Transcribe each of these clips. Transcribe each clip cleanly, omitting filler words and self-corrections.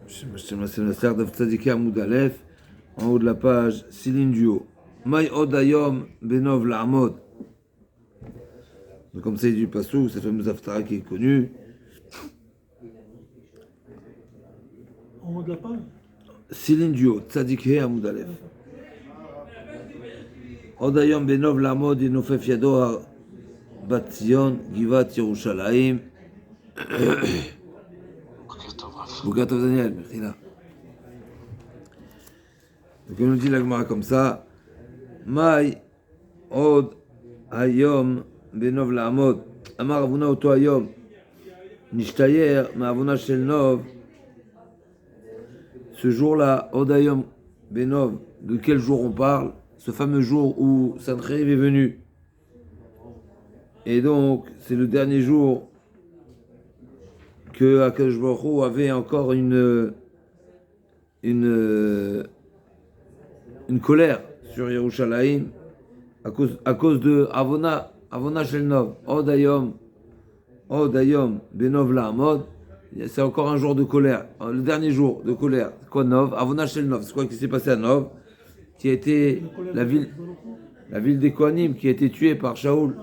C'est la sœur de Tzadiki Amoud Aleph, en haut de la page, Céline Duo. Maï Odayom Benov La'amod. Donc, comme ça, il dit du Passou, cette fameuse Haftara qui est connue. En haut de la page Céline Duo, Tzadiki Amoud Aleph. Odayom Benov La'amod, Inofef Yado Bat Zion, Givat Yerushalayim. Bougatov Daniel, merci là. Donc on nous dit la Gemara comme ça. Maï od hayom benov la'amod. Amar avuna oto hayom. Nishtayer ma'avuna shel nov. Ce jour-là, od hayom benov. De quel jour on parle? Ce fameux jour où Sancheriv est venu. Et donc, c'est le dernier jour que Akadosh Baruch Hu avait encore une colère sur Yerushalayim à cause de Avona Shel Nov, Odayom Benov La'amod. C'est encore un jour de colère, le dernier jour de colère. Quoi Nov? Avona Shel Nov. C'est quoi qui s'est passé à Nov, qui a été la ville des Kohanim, qui a été tuée par Shaoul,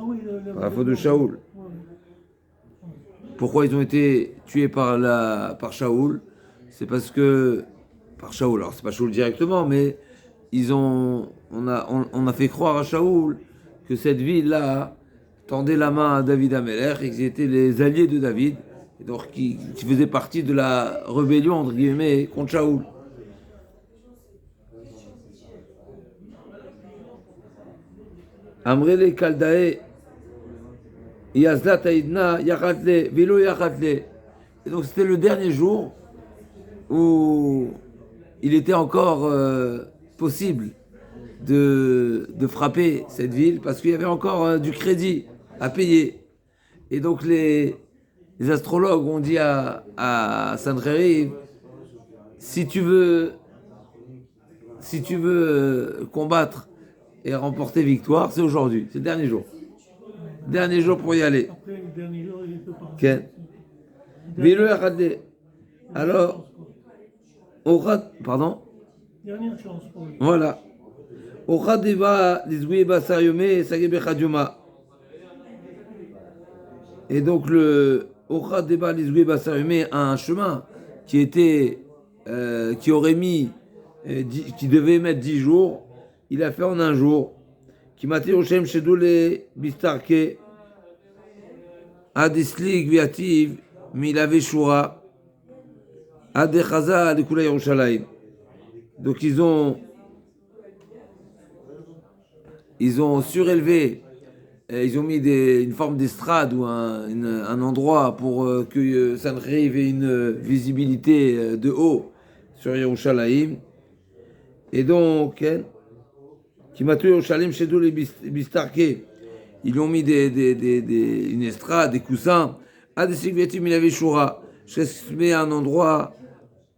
par la faute de Shaoul. Pourquoi ils ont été tués par Shaoul? C'est parce que par Shaoul, alors c'est pas Shaoul directement, mais on a fait croire à Shaoul que cette ville-là tendait la main à David Amelech et qu'ils étaient les alliés de David, et donc qui faisaient partie de la rébellion entre guillemets contre Shaoul. Amrele Kaldae Yazlat Aïdna Yachatle Velo Yachatle. Et donc c'était le dernier jour où il était encore possible de frapper cette ville parce qu'il y avait encore du crédit à payer. Et donc les astrologues ont dit à Sancheriv, si tu veux combattre et remporter victoire, c'est aujourd'hui, c'est le dernier jour. Dernier jour pour y aller. Après, le dernier jour, il peut pas. Ok. Alors, pardon? Dernière chance pour lui. Voilà. Et donc le a un chemin qui devait mettre 10 jours, il a fait en un jour. Qui m'a Yerushalayim Shedoule Bistarke Adislik Viativ Milave Shura Adechaza Adekula Yerushalayim. Donc ils ont surélevé, ils ont mis une forme d'estrade ou un endroit pour que Sancheriv ait une visibilité de haut sur Yerushalayim. Et donc, qui m'a tué au Shalem chez les Bistarke. Ils ont mis une estrade, des coussins. À des Sigvetim, il avait Shura. Je mets un endroit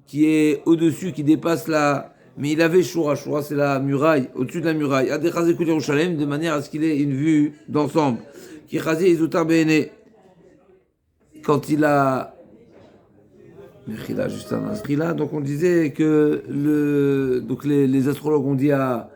qui est au-dessus, qui dépasse la. Mais il avait Shura. Shura, c'est la muraille, au-dessus de la muraille. À des Chazekut Yerushalem, de manière à ce qu'il ait une vue d'ensemble. Qui Chazé Izotar Bene. Quand il a. Juste un instant. Là, donc on disait que les astrologues ont dit à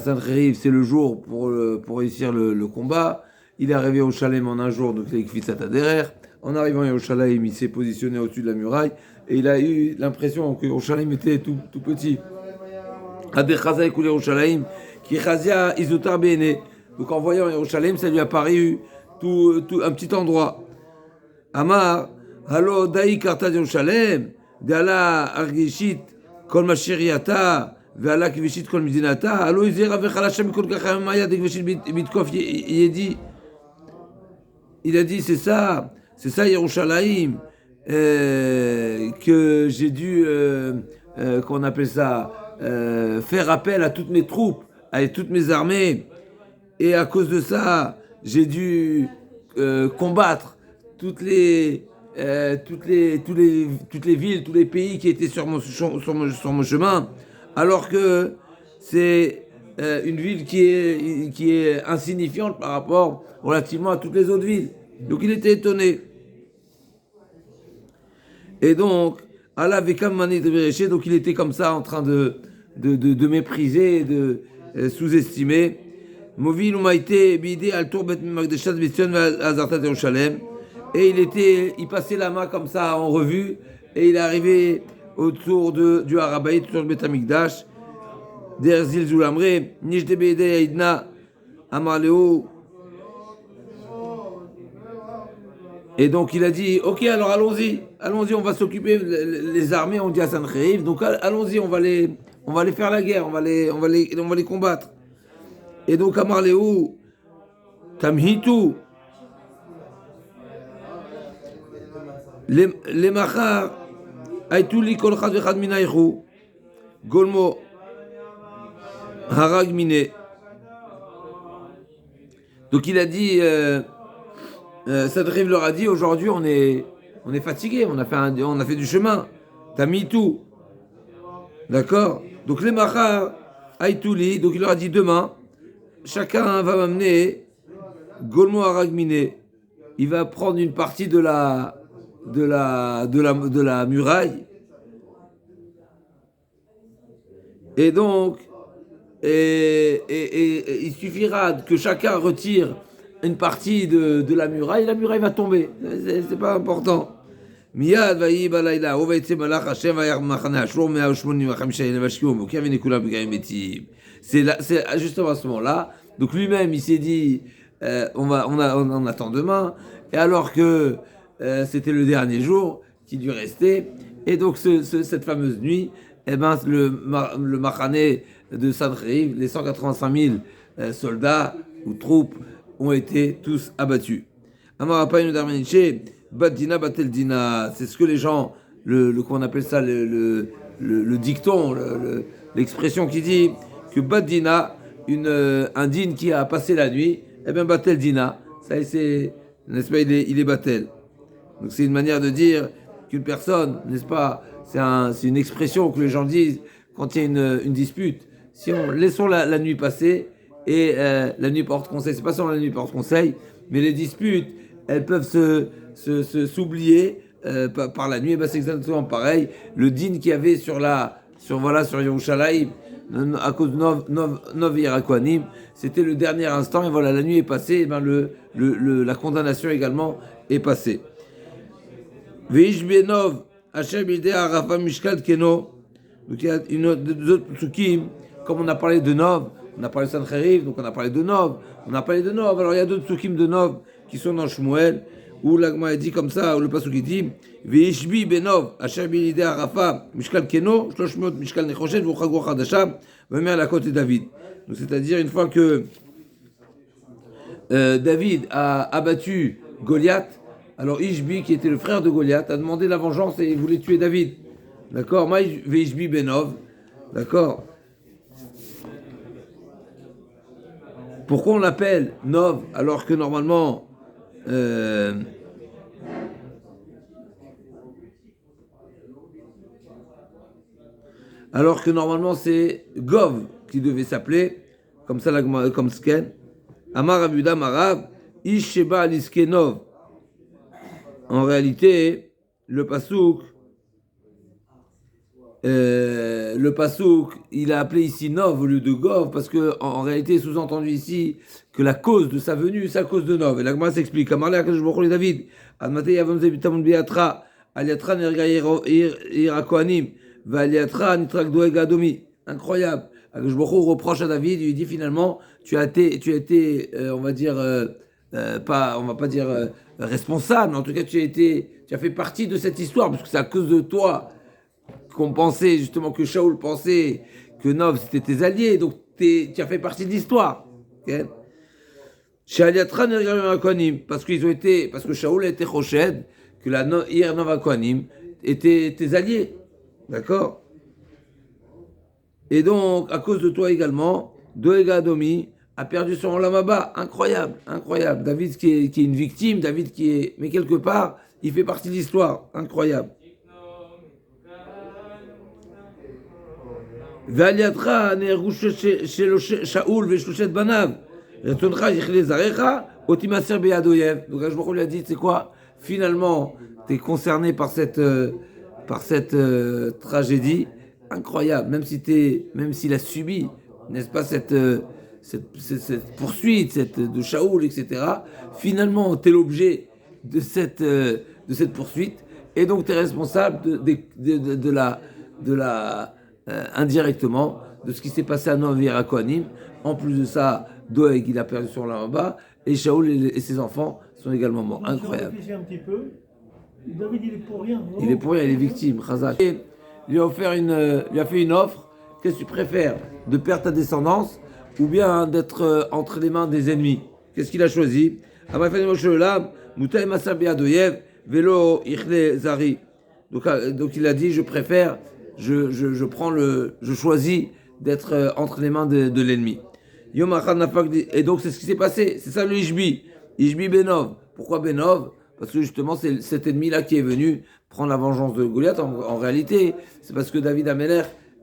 Sancheriv, c'est le jour pour réussir le combat. Il est arrivé au Shalem en un jour, donc il a fait derrière. En arrivant au Shalem, il s'est positionné au-dessus de la muraille et il a eu l'impression que Shalem était tout petit. Adechaza écoulé au Shalem, qui chazia izotar bene. Donc en voyant Yerushalayim, ça lui a paru tout un petit endroit. Amar, halo daï karta Yerushalayim, gala argishit kol mashiriata. Il a dit c'est ça Yerushalayim que j'ai dû qu'on appelle ça faire appel à toutes mes troupes, à toutes mes armées, et à cause de ça j'ai dû combattre toutes les villes, tous les pays qui étaient sur mon chemin. Alors que c'est une ville qui est insignifiante par rapport relativement à toutes les autres villes. Donc il était étonné. Et donc, Allah vekam mané de Bereshit, donc il était comme ça en train de mépriser, de sous-estimer. Movil umaïté bidé al tour bet magdeshat bitzion azartat Yerushalem. Et il passait la main comme ça en revue, et il est arrivé autour du Harabaït, sur le Bet Amikdash, d'Erzil Zoulamre, Nishde Beide Aïdna, Amaleo. Et donc il a dit, ok, alors allons-y, on va s'occuper les armées, on dit à Sancheriv, donc allons-y, on va les faire la guerre, on va les combattre. Et donc Amaleo, Tamhitu, les machar, Aïtouli kol chad vechad minaïchou, Golmo, Harag mine. Donc il a dit, Sadriv leur a dit, aujourd'hui on est fatigué, on a fait du chemin, t'as mis tout, d'accord. Donc les machar, Aïtouli, donc il leur a dit demain, chacun va m'amener Golmo Harag mine. Il va prendre une partie de la muraille. Et donc, il suffira que chacun retire une partie de la muraille va tomber. C'est pas important. Miyad vayi balayla, ovaitse malach Hashem vayar machana, shur 185 vashkium, okavene kulam b'gaim betim. C'est justement à ce moment-là. Donc lui-même, il s'est dit, on attend demain. Et alors que c'était le dernier jour qui lui restait, et donc cette fameuse nuit, eh ben, le Machané de Sancheriv, les 185 000 soldats ou troupes ont été tous abattus. Amarapaynu d'Armeniché, Baddina Bateldina, c'est ce que les gens, qu'on appelle ça le dicton, l'expression qui dit que Baddina, un dîne qui a passé la nuit, eh bien Bateldina, ça c'est, n'est-ce pas, il est Batel. Donc c'est une manière de dire qu'une personne, n'est-ce pas, c'est une expression que les gens disent quand il y a une dispute. Laissons la nuit passer, et la nuit porte conseil. C'est pas seulement la nuit porte conseil, mais les disputes, elles peuvent s'oublier par la nuit. Et ben c'est exactement pareil. Le dîne qu'il y avait sur Yerushalayim, à cause de Nov Yerakwanim, c'était le dernier instant, et voilà, la nuit est passée, et ben la condamnation également est passée. Veish Benov, Hashem Bidei Arafa Mishkat Keno. Donc il y a deux autres psukim, comme on a parlé de Nov, on a parlé de Sancheriv, donc on a parlé de Nov, alors il y a d'autres psukim de Nov qui sont dans Shmuel, où l'Agma dit comme ça, où le pasuk dit, Veishbi Benov, Hashem Bidei Arafa Mishkat Keno, 300 Mishkat Nechoshet, V'chagor Chadasha, V'mer à la côte de David. Donc c'est-à-dire une fois que David a abattu Goliath, alors Ishbi, qui était le frère de Goliath, a demandé la vengeance et il voulait tuer David. D'accord, Maï Veishbi Benov. D'accord. Pourquoi on l'appelle Nov alors que normalement c'est Gov qui devait s'appeler, comme ça, comme Sken. Amar Abuda Marav, Ish Sheba Aliske Nov. En réalité, le pasouk, il a appelé ici Nov au lieu de Gov, parce que en réalité, sous-entendu ici que la cause de sa venue, c'est à cause de Nov. Et la Gemara s'explique. Amarle Akadosh Baruch Hu David, Admate Yavam Zebitamun Biatra, Aliatra Nerga Irakoanim, Valiatra Nitrak Doeg Adomi. Incroyable. Akadosh Baruch Hu reproche à David, il lui dit finalement, tu as été, on va dire, on va pas dire responsable, mais en tout cas tu as fait partie de cette histoire, parce que c'est à cause de toi qu'on pensait justement, que Shaoul pensait que Nov c'était tes alliés, donc tu as fait partie de l'histoire. Okay? Parce que Shaoul a été Choshed, que la Ir Nov Akonim était tes alliés, d'accord. Et donc à cause de toi également, Doega Adomi a perdu son Olamaba. Incroyable. David qui est une victime, mais quelque part, il fait partie de l'histoire. Incroyable. Valiatra Nergush Shaoul Veshlushet Banav. Retoncha Yichle Zarecha, Otimaser Beadoyev. Donc, je lui a dit, c'est quoi? Finalement, tu es concerné par cette par cette tragédie incroyable, même s'il a subi, n'est-ce pas, cette poursuite, de Shaoul, etc. Finalement, tu es l'objet de cette poursuite, et donc tu es responsable indirectement de ce qui s'est passé à Novi et à Kohanim. En plus de ça, Doeg, il a perdu son là-bas, et Shaoul et ses enfants sont également morts. Incroyable. Si on réfléchit un petit peu, David, il est pour rien. Non? Il est pour rien, il est victime. Chazak. Et lui a fait une offre. Qu'est-ce que tu préfères, de perdre ta descendance ou bien d'être entre les mains des ennemis? Qu'est-ce qu'il a choisi? Donc il a dit, je choisis d'être entre les mains de l'ennemi. Et donc c'est ce qui s'est passé. C'est ça le Ishbi. Ishbi Benov. Pourquoi Benov? Parce que justement c'est cet ennemi-là qui est venu prendre la vengeance de Goliath. En réalité, c'est parce que David Améler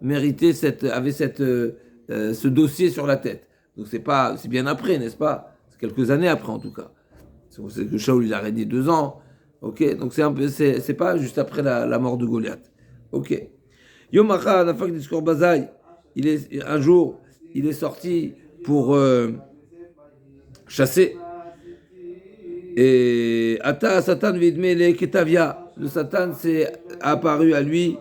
avait ce dossier sur la tête. Donc c'est bien après, n'est-ce pas? C'est quelques années après en tout cas. C'est que Shaoul il a régné 2 ans. Ok, donc c'est pas juste après la mort de Goliath. Ok. Yom Achad, Nafak Discours Bazaï, un jour, il est sorti pour chasser. Et Ata Satan Vidmele Ketavia, le Satan s'est apparu à lui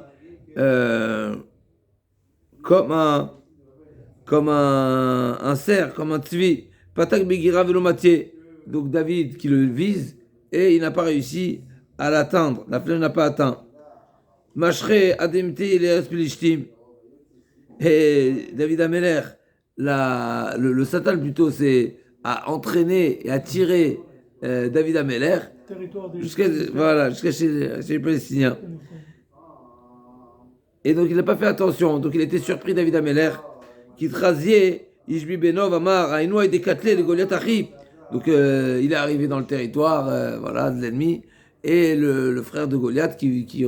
comme un cerf, comme un tzvi. Patak Begira Velomatier. Donc David qui le vise et il n'a pas réussi à l'atteindre. La flèche n'a pas atteint. Mashre Ademte Eleres Pelishtim. Et David Améler, le Satan plutôt, a entraîné et a tiré David Améler jusqu'à chez les Palestiniens. Et donc il n'a pas fait attention. Donc il était surpris, David Améler, qui trasier Ishbi Benov Amar Aïnoua et décatelé le Goliath Achi. Donc il est arrivé dans le territoire de l'ennemi, et le frère de Goliath qui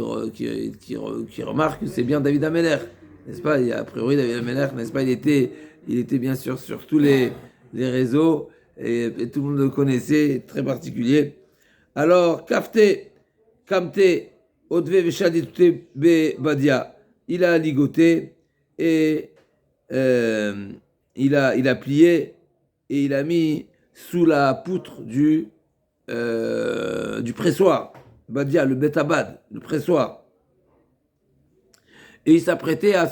remarque que c'est bien David Améler, n'est-ce pas? A priori David Améler, n'est-ce pas, il était bien sûr sur tous les réseaux, et tout le monde le connaissait, très particulier. Alors Kamte Odve Veshaditute Be Badia, il a ligoté et il a plié et il a mis sous la poutre du pressoir, Badia, le Betabad, le pressoir. Et il s'apprêtait à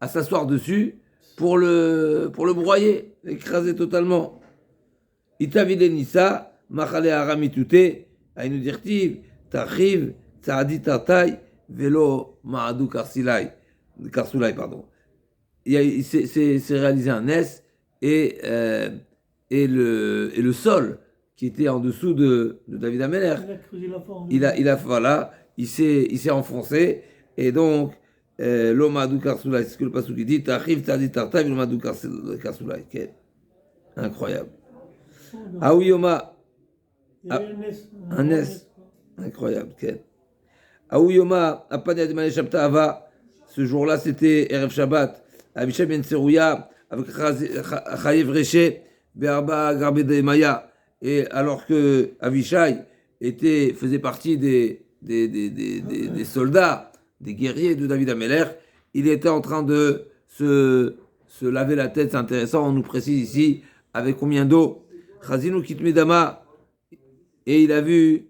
s'asseoir dessus pour le broyer, l'écraser totalement. Itavide Nissa, Machale Aramitute, Aïnou Dirtiv, Tarchiv, Tsaadi Tartai, Velo Maadou Karsoulai, pardon. Il s'est réalisé un S et le sol qui était en dessous de David Améler, il s'est enfoncé, et donc l'Omadou Karsoulai, c'est ce que le Passouk dit, Tachiv Tadi Tartav l'Omadou Karsoulai. Incroyable. Ah oui, Yoma. Un S. Incroyable. Ah oui, Yoma, Apania de Mané Shabta Ava. Ce jour-là, c'était Erev Shabbat. Avishai Ben Serouya, avec Chayev Reché. Berba Garbe de Maya, et alors que Avishai faisait partie des soldats, des guerriers de David Améler, il était en train de se laver la tête. C'est intéressant, on nous précise ici avec combien d'eau. Chazinu Kitmedama, et il a vu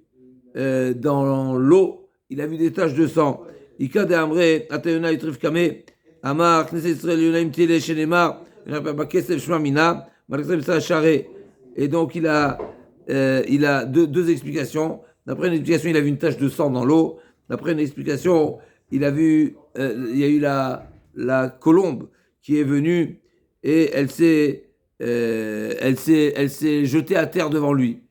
dans l'eau, il a vu des taches de sang. Ika de Amre, Atayona Yitrif Kame, Amar, Knesset Israël Yonaim Tile Shenemar, Bakesef Shmamina. Et donc il a deux explications. D'après une explication, il a vu une tache de sang dans l'eau. D'après une explication, il y a eu la colombe qui est venue, et elle s'est jetée à terre devant lui.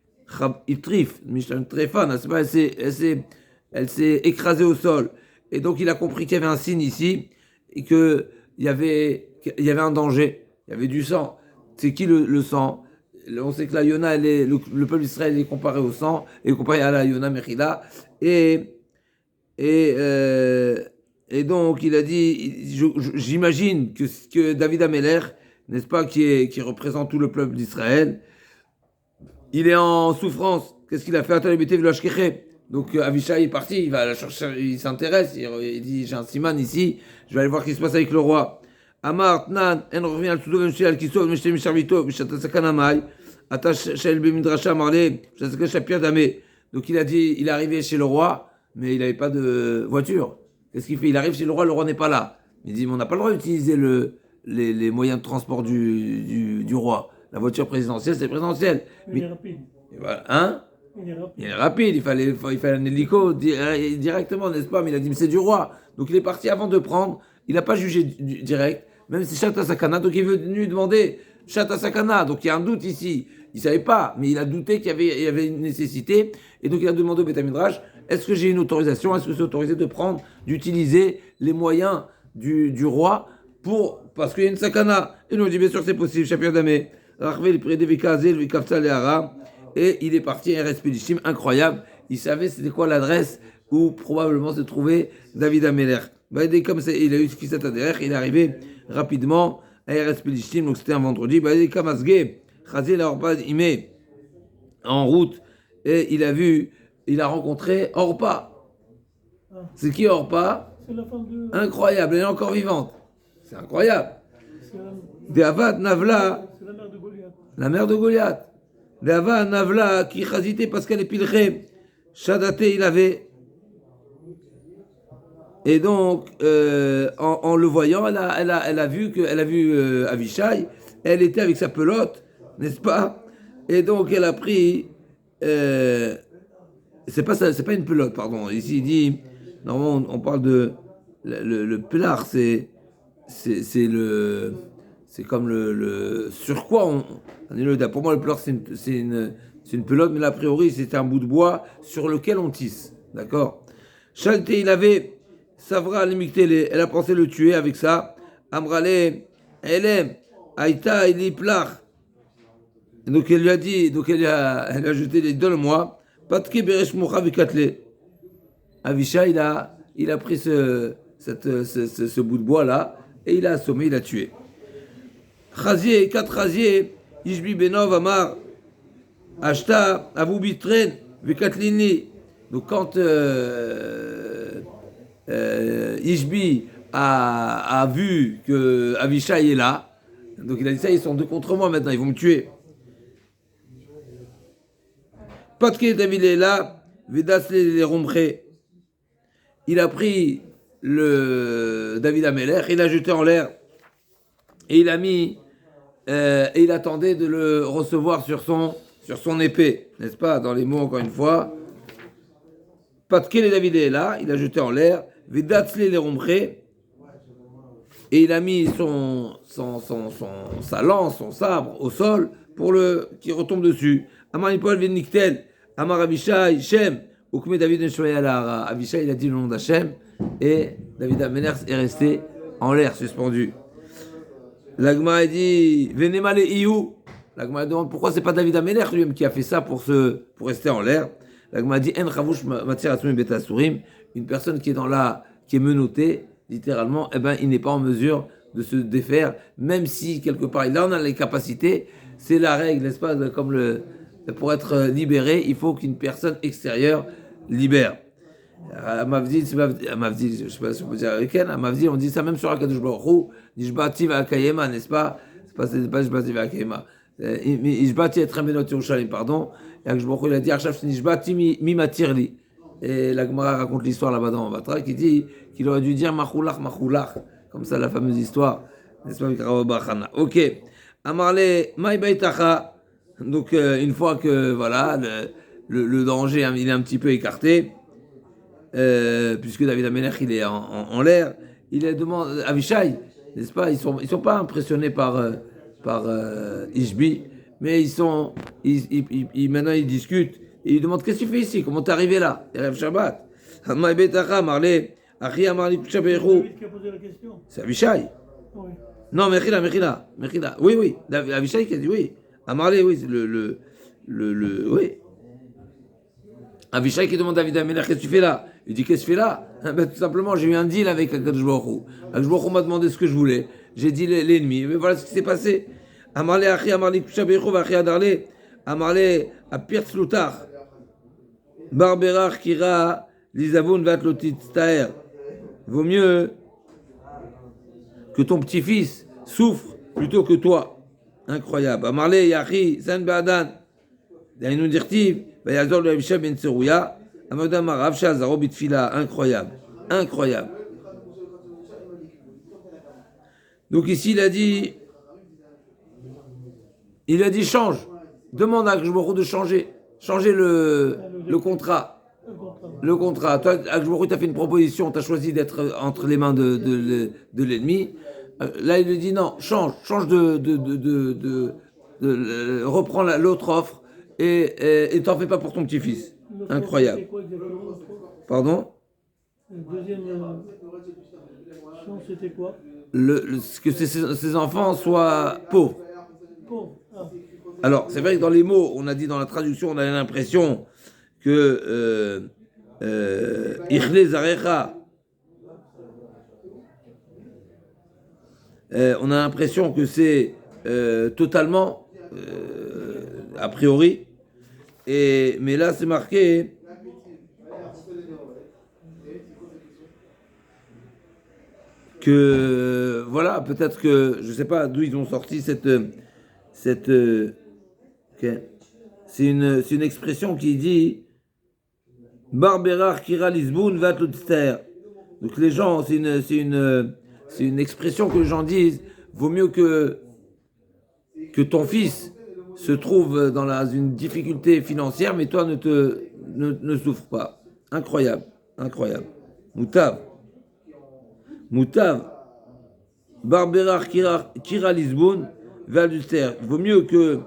Elle s'est écrasée au sol. Et donc il a compris qu'il y avait un signe ici, et qu'il y avait un danger. Il y avait du sang. C'est qui le sang? On sait que la Yona, le peuple d'Israël est comparé au sang, et comparé à la Yona Mechila. Et donc, il a dit, j'imagine que David Améler, n'est-ce pas, qui représente tout le peuple d'Israël, il est en souffrance. Qu'est-ce qu'il a fait? Donc Avishai est parti, il va la chercher, il s'intéresse, il dit j'ai un siman ici, je vais aller voir ce qui se passe avec le roi. Amar Tnan, en revient al Tudo Vemshi al Kiso, Meshte Mishavito, Mishata Sakanamai, Atash Shel Bemidrasha Marle, Shasaka Shapir Dame. Donc il a dit, il est arrivé chez le roi, mais il n'avait pas de voiture. Qu'est-ce qu'il fait? Il arrive chez le roi n'est pas là. Il dit, mais on n'a pas le droit d'utiliser les moyens de transport du roi. La voiture présidentielle, c'est présidentielle. Il est rapide. Et voilà. Hein? Il est rapide. Il est rapide, il fallait un hélico directement, n'est-ce pas? Mais il a dit, mais c'est du roi. Donc il est parti avant de prendre, il n'a pas jugé direct, même si Shata Sakana, donc il est venu demander Shata Sakana, donc il y a un doute ici. Il ne savait pas, mais il a douté qu'il y avait une nécessité, et donc il a demandé au Beth Midrash, est-ce que j'ai une autorisation, est-ce que c'est autorisé de prendre, d'utiliser les moyens du roi parce qu'il y a une sakana. Et nous on dit bien sûr c'est possible, Shapir Damé, Rachvé, le prédé Vikazel, Vikafsa, les Haram, et il est parti à RS Pédichim, incroyable, il savait c'était quoi l'adresse où probablement se trouvait David Ameler. Comme ça, il a eu ce qui s'est adhéré, il est arrivé rapidement à RS Pédichim, donc c'était un vendredi, comme Asgé, Chazil Orpad Imé, en route, et il a rencontré Orpa. C'est qui Orpa? C'est la femme de. Incroyable, elle est encore vivante. C'est incroyable. C'est la... De'avad Navla, c'est la mère de Goliath. la mère de Goliath. De'avad Navla, qui chazité parce qu'elle est pilché. Shadate, il avait. Et donc, en le voyant, elle a vu Avishai. Elle était avec sa pelote, n'est-ce pas? Et donc, elle a pris. C'est pas une pelote, pardon. Ici, il dit. Normalement, on parle de. Le pelard, c'est comme le sur quoi pour moi le pelard c'est une pelote, mais là, a priori c'est un bout de bois sur lequel on tisse, d'accord. Chalté, il avait Savra limité, elle a pensé le tuer avec ça. Amrale, elle aime Aïta, il est plard. Donc elle lui a dit, elle a jeté les donne-moi. Patke beresh mocha vikatle. Avisha, il a pris ce bout de bois là et il a assommé, il a tué. Chazier, 4 Chazier, Ishbi Benov Amar, Ashta, Avu Bitren, Vekatlini. Donc quand Ishbi a vu que Avishai est là, donc il a dit ça, ils sont deux contre moi maintenant, ils vont me tuer. Patke David est là, Vedas les rombrés. Il a pris le David Ameler, il l'a jeté en l'air et il a mis et il attendait de le recevoir sur son épée, n'est-ce pas? Dans les mots encore une fois. Patke le David est là, il l'a jeté en l'air, Vedatzle les rombrés et il a mis sa lance, son sabre au sol pour qu'il retombe dessus. Amar Nipol Veniktel, Amar Abishai, Shem. David Avishai, il a dit le nom d'Hachem et David Ameler est resté en l'air, suspendu. L'Agma a dit Venema le Iou. L'Agma demande pourquoi c'est pas David Ameler lui-même qui a fait ça pour rester en l'air. L'Agma a dit En Chavush Matir Asumi Betasurim. Une personne qui est menottée, littéralement, il n'est pas en mesure de se défaire, même si quelque part il en a les capacités. C'est la règle, n'est-ce pas? Pour être libéré, il faut qu'une personne extérieure libère. À Mavdi, je ne sais pas si on peut dire avec elle, à Mavdi, on dit ça même sur Akadosh Baruch Hu, Nishbati Vakayema, n'est-ce pas? C'est pas Nishbati Vakayema. Nishbati et Tremenot Yerushalayim, pardon. Et Akadosh Baruch Hu, il a dit Arshav Nishbati mi matirli. Et la Gemara raconte l'histoire là-bas dans Batra qui dit qu'il aurait dû dire Machoulach, Machoulach, comme ça la fameuse histoire, n'est-ce pas? Avec ok. Amarle, Maïbaïtacha. Donc une fois que voilà le danger il est un petit peu écarté, puisque David Ameler il est en l'air, il demande Avishai, n'est-ce pas? Ils sont pas impressionnés par Ishbi, mais maintenant ils discutent et ils demandent qu'est-ce que tu fais ici, comment t'es arrivé là? Erev Shabbat. C'est David qui a posé la question. C'est Avishai. Oui. Non, Mechila. Oui, Avishai qui a dit oui. Amarlé, oui, oui. Avishai qui demande à David Ameler, qu'est-ce que tu fais là? Il dit, qu'est-ce que tu fais là? Tout simplement, j'ai eu un deal avec Akadosh Baruch Hu. Akadosh Baruch Hu m'a demandé ce que je voulais. J'ai dit l'ennemi. Mais voilà ce qui s'est passé. Amarlé, Achi, Amarlé, Kusha Becho, Achi, Adarlé, Amarlé, à Pierre Slutar. Barberar Kira, Lisavoun Vatlotit Taer. Vaut mieux que ton petit-fils souffre plutôt que toi. Incroyable. Amarle Yachi, San Badan. Daïnou Dirtiv, Vayazor le Abishab Ben Tserouya. Amadam Arav Shazaro Bitfila. Incroyable. Incroyable. Donc ici, il a dit change. Demande à Akjborou de changer. Changer le contrat. Le contrat. Toi, Akjborou t'a fait une proposition, t'as choisi d'être entre les mains de l'ennemi. Là, il lui dit non, change reprends l'autre offre et t'en fais pas pour ton petit-fils. Incroyable. Pardon? Le deuxième chance, c'était quoi? Que ses enfants soient pauvres. Pauvre. Ah. Alors, c'est vrai que dans les mots, on a dit dans la traduction, on a l'impression que Ichle Zarecha, on a l'impression que c'est totalement, a priori, mais là c'est marqué que, voilà, peut-être que, je ne sais pas d'où ils ont sorti okay. C'est une expression qui dit Barberar Kira Lisboun Vatlutster. Donc les gens, c'est une expression que les gens disent vaut mieux que ton fils se trouve dans une difficulté financière, mais toi ne souffre pas. Incroyable, incroyable. Moutav. Barberar Kira Lisboun Vatlutster. Vaut mieux que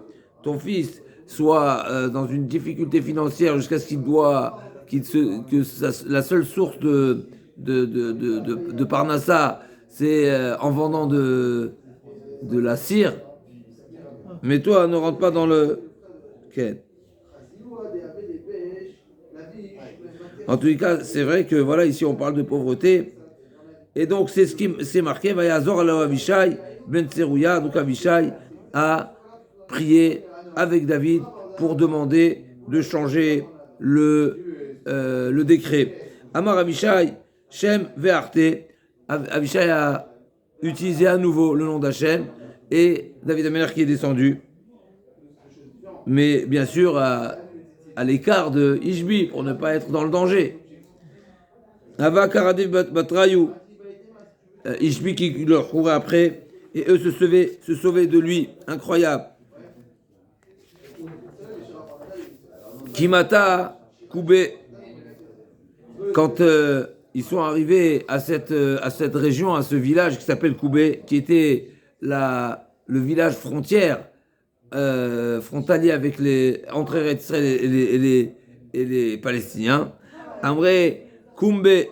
ton fils soit dans une difficulté financière jusqu'à ce la seule source de Parnassa, c'est en vendant de la cire. Mais toi, ne rentre pas dans le... Okay. En tous les cas, c'est vrai que voilà, ici on parle de pauvreté. Et donc c'est ce qui c'est marqué, Vayazor ala Avishai ben Tserouya. Donc Avishai a prié avec David pour demander de changer le décret. Amar Avishai, Shem Ve'arte. Avishai a utilisé à nouveau le nom d'Hachem et David Améler qui est descendu. Mais bien sûr à l'écart de Ishbi pour ne pas être dans le danger. Ava Karadev Batrayou. Ishbi qui leur courait après et eux se sauvaient de lui. Incroyable. Kimata Koubé, quand ils sont arrivés à cette région, à ce village qui s'appelle Koubé, qui était le village frontière, frontalier avec entre Eretz Israël et les Palestiniens, Amré Koubé,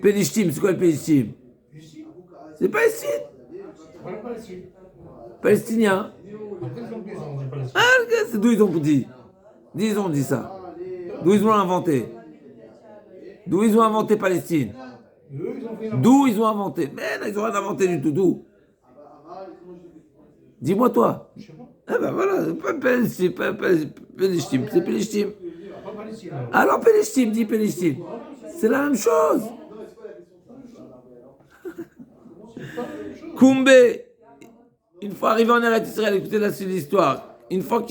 Pélishtim, c'est quoi le Pélishtim? C'est Palestine. Palestinien. Ah, c'est d'où ils ont dit. Ils ont dit ça. D'où ils ont inventé. D'où ils ont inventé Palestine. D'où ils ont inventé. Mais non, ils n'ont rien inventé du tout. D'où? Dis-moi toi. Ah ben voilà, pas Palestine, c'est Pélishtim. Alors Pélishtim, dis Pélishtim. C'est la même chose. Koumbé. Une fois arrivé en Eretz Israël, écoutez la suite de l'histoire. Une fois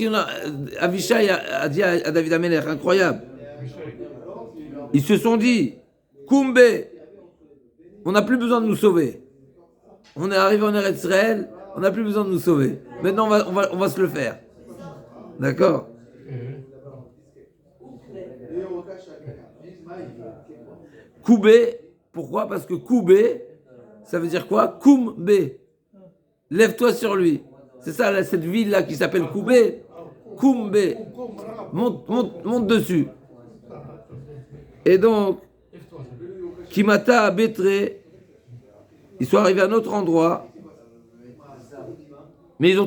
Avishai a dit à David Améler, incroyable. Ils se sont dit, Koumbé, on n'a plus besoin de nous sauver. On est arrivé en Eretz Israël, on n'a plus besoin de nous sauver. Maintenant, on va se le faire. D'accord? Koubé, pourquoi? Parce que Koubé, ça veut dire quoi? Koumbé. Lève-toi sur lui. C'est ça, cette ville-là qui s'appelle Koubé. Koumbé. Monte dessus. Et donc, Kimata, Bétré, ils sont arrivés à un autre endroit, mais ils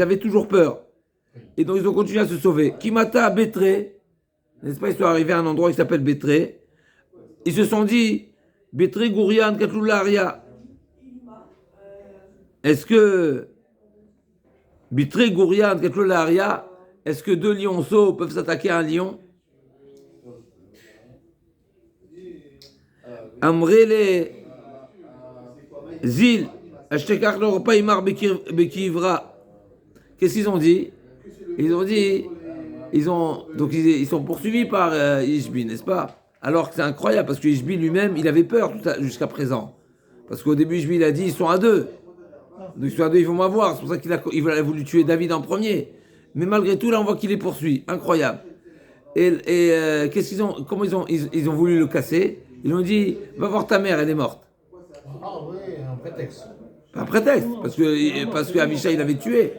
avaient toujours peur. Et donc, ils ont continué à se sauver. Kimata, Bétré, n'est-ce pas, ils sont arrivés à un endroit qui s'appelle Bétré. Ils se sont dit, Bétré, Gourian, Katloularia. Est-ce que Bétré, Gourian, Katloularia, est-ce que deux lionceaux peuvent s'attaquer à un lion? Amrele Zil, Ashtekach leur pas imar bekivra. Qu'est-ce qu'ils ont dit? Ils ont dit, donc ils sont poursuivis par Ishbi, n'est-ce pas? Alors que c'est incroyable parce que Ishbi lui-même, il avait peur jusqu'à présent. Parce qu'au début, Ishbi, il a dit, ils sont à deux. Donc ils sont à deux, ils vont m'avoir. C'est pour ça qu'il a voulu tuer David en premier. Mais malgré tout, là, on voit qu'il les poursuit. Incroyable. Et qu'est-ce qu'ils ont, comment ils ont voulu le casser? Ils ont dit, va voir ta mère, elle est morte. Ah oui, un prétexte. Un prétexte, parce que Avishai il avait tué.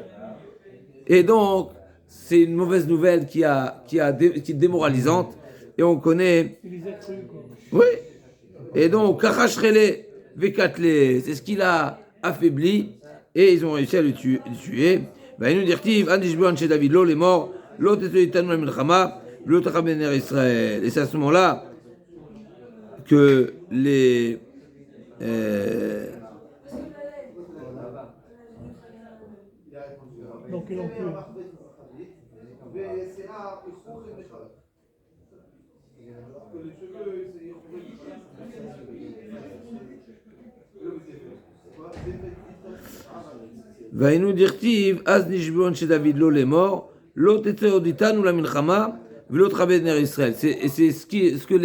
Et donc, c'est une mauvaise nouvelle qui est démoralisante. Et on connaît. Oui. Et donc, Kachachrele Vekatle, c'est ce qu'il a affaibli. Et ils ont réussi à le tuer. Ben, nous dirtiv, Andishbuan chez David, l'eau, les morts, l'autre est Itanu Milchama, l'autre a bénér Israël. Et c'est à ce moment-là que les. Donc ils l'ont tué. Vainu dirtiv, az nishbuon chez David lo les morts, l'autre était oditan ou la milchama, l'autre avait bénér Israël. C'est ce que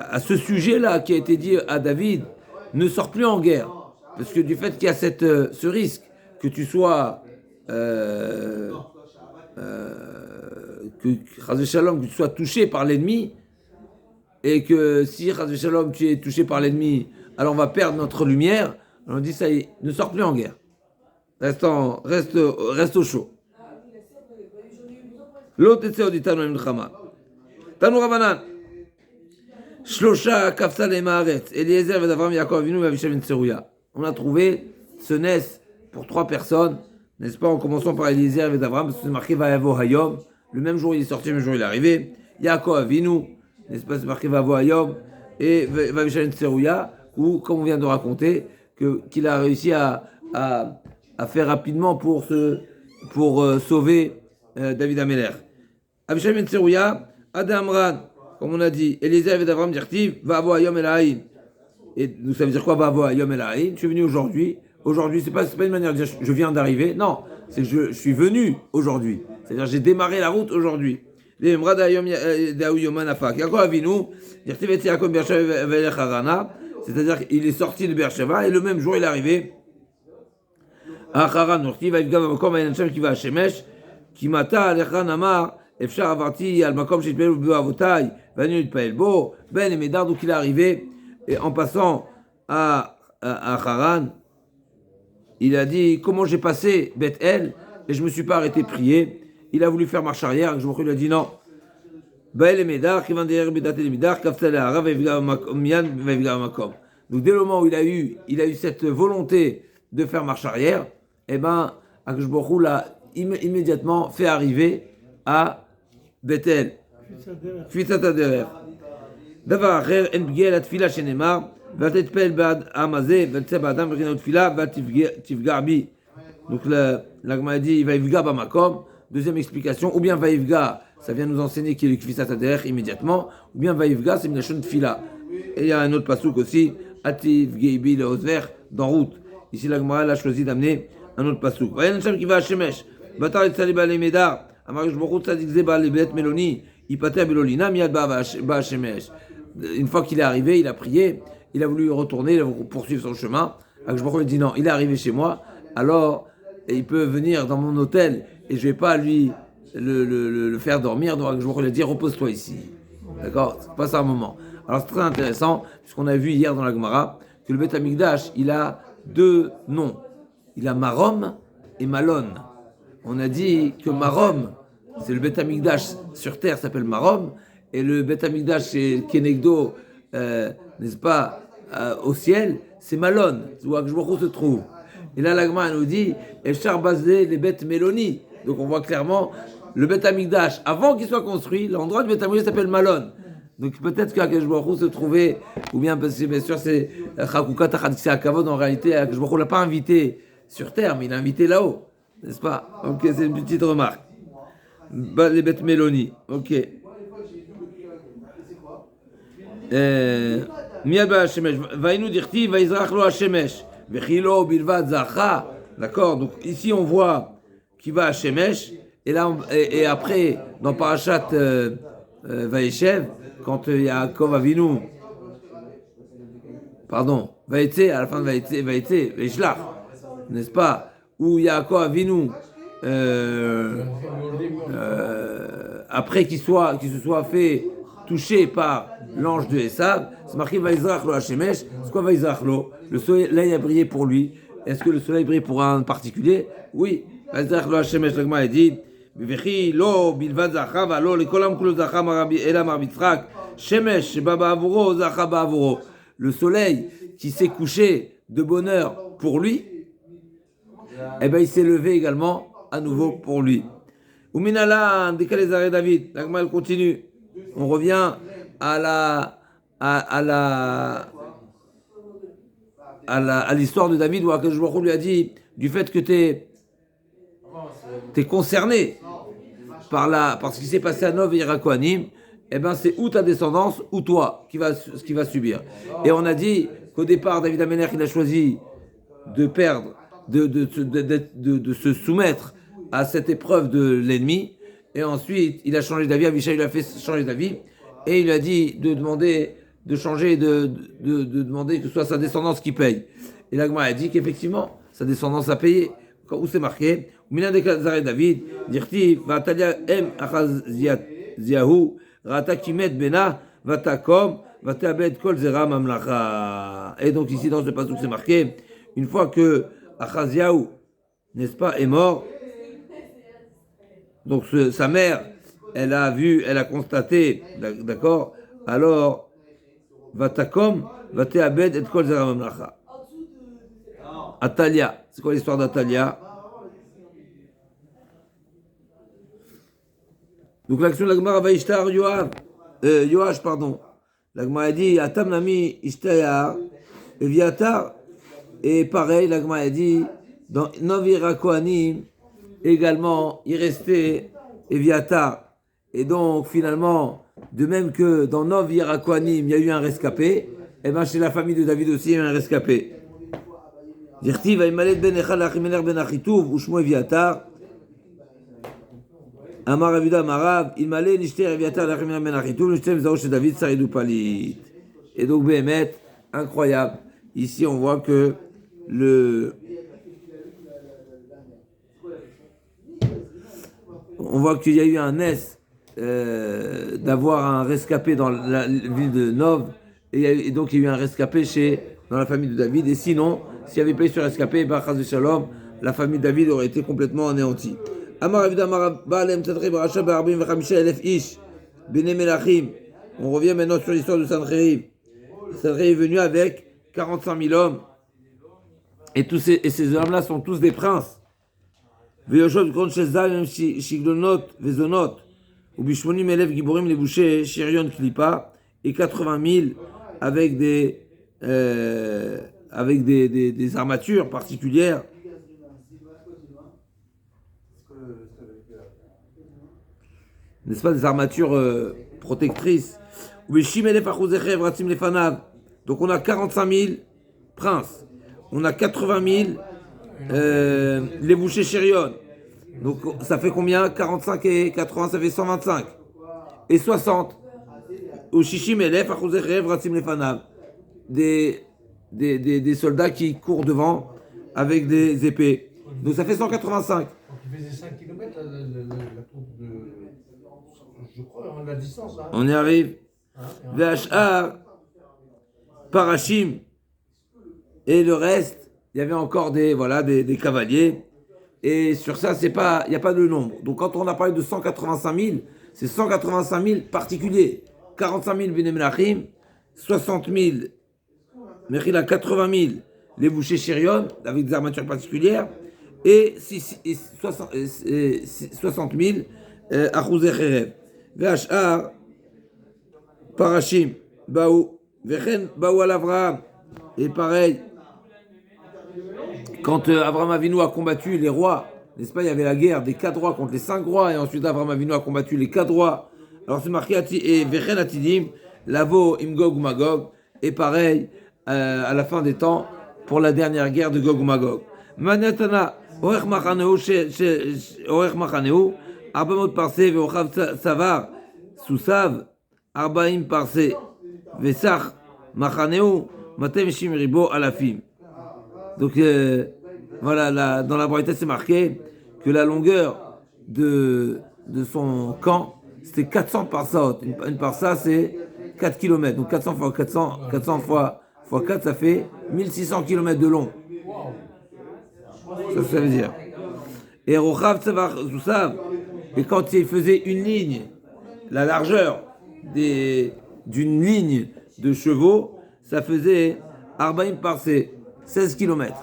à ce sujet-là qui a été dit à David, ne sort plus en guerre. Parce que du fait qu'il y a ce risque que tu sois que tu sois touché par l'ennemi, et que si Shalom, tu es touché par l'ennemi, alors on va perdre notre lumière. Alors on dit ça y est, ne sors plus en guerre. Reste au chaud. L'autre était au ditano milchama. Tanu Rabanan. Shlosha kafsal emaretz. Eliezer v'Avram Yaakov Avinu v'Avishai ben Tserouya. On a trouvé ce nes pour 3 personnes, n'est-ce pas, en commençant par Eliezer et Avram, parce que c'est marqué Vayavo Hayom. Le même jour il est sorti, le même jour il est arrivé. Yaakov Avinu, n'est-ce pas, c'est marqué Vayavo Hayom. Et V'Avishai ben Tserouya, où, comme on vient de raconter, qu'il a réussi à faire rapidement pour sauver David Améler. Avishai ben Tserouya, Adamran, comme on a dit, Eliezer et Avram dirtiv, Vayavo Hayom el Haïn. Et nous, ça veut dire quoi, Vayavo Hayom el Haïn? Je suis venu aujourd'hui. Aujourd'hui, c'est pas une manière de dire je viens d'arriver. Non, c'est que je suis venu aujourd'hui. C'est-à-dire j'ai démarré la route aujourd'hui. C'est-à-dire qu'il est sorti de Beersheva et le même jour il est arrivé à Haran. Il va qui va à Shemesh, qui mata Alechan Amar, Efshar Avarti, Al Makom Shitpel Beu Avotai, Vanu Pael Bo, Ben et Médard, donc il est arrivé et en passant à Haran. Il a dit, comment j'ai passé Beth El et je ne me suis pas arrêté prier. Il a voulu faire marche arrière. Je lui ai dit non. Donc dès le moment où il a eu cette volonté de faire marche arrière, eh ben, Akshbochou l'a immédiatement fait arriver à Beth El. Fitzat Aderer. Davar acher en b'gei la tfila shenemar. Donc la Gemara dit il va yivga bamakom. Deuxième explication, ou bien va yivga, ça vient nous enseigner qu'il est le kfisat ader immédiatement, ou bien va yivga, c'est une lachon tfila. Et il y a un autre pasouk aussi, ativ geibi le osver dans route. Ici la Gemara a choisi d'amener un autre pasouk. Va y a un qui va à Shemesh, batar et tzali bale medar, amarish borut tzadik ze bale bet meloni, ipater belolina miad ba Shemesh. Une fois qu'il est arrivé, il a prié. Il a voulu retourner, il a voulu poursuivre son chemin. Akshbochou lui dit non, il est arrivé chez moi, alors il peut venir dans mon hôtel et je ne vais pas lui le faire dormir. Donc Akshbochou lui a dit repose-toi ici. D'accord? C'est pas ça un moment. Alors c'est très intéressant, puisqu'on a vu hier dans la Gemara que le Beth Amikdash, il a 2 noms. Il a Marom et Malon. On a dit que Marom, c'est le Beth Amikdash sur terre, s'appelle Marom, et le Beth Amikdash chez Kenegdo, n'est-ce pas, au ciel, c'est Malon, où Akshbochou se trouve. Et là, l'Agma nous dit, Efshar Bazé, les bêtes Méloni. Donc on voit clairement le Beth Amikdash, avant qu'il soit construit, l'endroit du Beth Amikdash s'appelle Malon. Donc peut-être qu'Akshbochou se trouvait, ou bien, parce que bien sûr, c'est Chakukat Achadixé Akavod, en réalité, Akshbochou ne l'a pas invité sur terre, mais il l'a invité là-haut. N'est-ce pas? Ok, c'est une petite remarque. Les bêtes Mélanie. Ok. Miad ba Hashemesh. Vaïnu dirti, vaïzrach lo Hashemesh. Vechilo bilvad zacha. D'accord? Donc ici on voit qu'il va à Shemesh. Et là, et après, dans Parashat Vaïshev, quand Yaakov Avinu, pardon, Vaïtse, à la fin de Vaïtse, Vaïshlach, n'est-ce pas? Où Yaakov Avinu, après qu'il se soit fait toucher par l'ange de Esav, c'est marqué Vaïzrach lo Hashemesh. C'est quoi Vaïzrach lo? Le soleil a brillé pour lui. Est-ce que le soleil brille pour un particulier? Oui. Vaïzrach lo Hashemesh, l'agma a dit, Vechi lo bilvad zacha valo lekolam kulo zacha ela marbitzrak shemesh sheba ba'avuro zacha ba'avuro. Le soleil qui s'est couché de bonheur pour lui, eh ben il s'est levé également à nouveau pour lui. Uminala décalé Zaré David. L'agma elle continue. On revient à l'histoire de David où Akadosh Baruch Hu lui a dit du fait que t'es concerné par ce qui s'est passé à Nov et Irakoanim, eh ben c'est ou ta descendance ou toi qui va subir. Et on a dit qu'au départ David Amener il a choisi de perdre, de se soumettre à cette épreuve de l'ennemi, et ensuite il a changé d'avis. Avishai lui a fait changer d'avis et il lui a dit de demander de changer, de demander que ce soit sa descendance qui paye. Et l'Agma a dit qu'effectivement sa descendance a payé. Où c'est marqué Mina de Zare David, dirti Vatalia em Achaziahu, Rata Kimet Bena, Vatakom, Vatabed Kol Zera Mamlacha. Et donc ici dans ce passage c'est marqué, une fois que Achaziahu, n'est-ce pas, est mort, donc sa mère, elle a constaté, d'accord, alors Vatakom, Vatabed et Kol Zera Mamlacha. Atalia, c'est quoi l'histoire d'Atalia? Donc l'action de la Gemara va Ishtar Yoash, pardon. La Gemara a dit Atam Nami Ishtayar, Eviatar, et pareil, la Gemara a dit dans Novira Kohanim, également, il restait Eviatar. Et donc finalement, de même que dans Novira Kohanim, il y a eu un rescapé, et bien chez la famille de David aussi, il y a eu un rescapé. Dirti va imalet ben echad achimener ben achituv ushmo Eviatar. Amar Avuda Marav, il m'allait nishter Eviatar l'achimener ben achituv, nishter mzao chez David saridou palit. Et donc Béhémet, incroyable. Ici on voit que on voit qu'il y a eu un S d'avoir un rescapé dans la ville de Nov, et donc il y a eu un rescapé dans la famille de David, et sinon, s'il y avait pas eu ce rescapé, Chas de Shalom, la famille de David aurait été complètement anéantie. Amar Avuda Marav, Baalem Tzadri Barasha Barbim Vachamisha Elef Ish, Bene Melachim. On revient maintenant sur l'histoire de Sancheriv. Sancheriv est venu avec 45 000 hommes, et ces hommes-là sont tous des princes. Veyoshot Kron Shezal, Shiglonot, Vezonot, ou Bishmonim Elef Giborim, les bouchers, Shirion Klipa, et 80 000 avec des armatures particulières. N'est-ce pas, des armatures protectrices. Donc on a 45 000 princes. On a 80 000 les bouchers Shirion. Donc ça fait combien? 45 et 80, ça fait 125. Et 60. Ou Shishim Elef Achouzechev Ratzim Lefanav. Des soldats qui courent devant avec des épées. Donc ça fait 185. Donc il faisait 5 km la courbe de. Je crois, la distance. Hein. On y arrive. VHR, Parachim. Et le reste, il y avait encore des cavaliers. Et sur ça, il n'y a pas de nombre. Donc quand on a parlé de 185 000, c'est 185 000 particuliers. 45 000 Bnei Melachim, 60 000, Mechila 80 000 les bouchers Shirion, avec des armatures particulières, et 60 000 Achouze Cherev. VHR, Parachim, Baou, Vechen, Baou al Avraham. Et pareil, quand Avraham Avinu a combattu les rois n'est-ce pas, il y avait la guerre des 4 rois contre les 5 rois, et ensuite Avraham Avinu a combattu les 4 rois. Alors c'est marqué, et Vechen Atidim, Lavo Imgog ou Magog, et pareil, à la fin des temps, pour la dernière guerre de Gog ou Magog. Manatana, Orech Machaneu, Arbamot Parsé, Veochav Savar, Sousav, Arbaim Parsé, Vesach Machaneu, Matem Shim Ribo Alafim. Donc voilà, dans la Braïta c'est marqué que la longueur de son camp c'était 400 parsaot. Une parsa c'est 4 km. Donc 400 fois 400 fois 4 ça fait 1600 km de long. Ça veut dire. Et Rochav Tsavar Zoussav, et quand il faisait une ligne, la largeur d'une ligne de chevaux, ça faisait Arbaim Parsé, 16 km.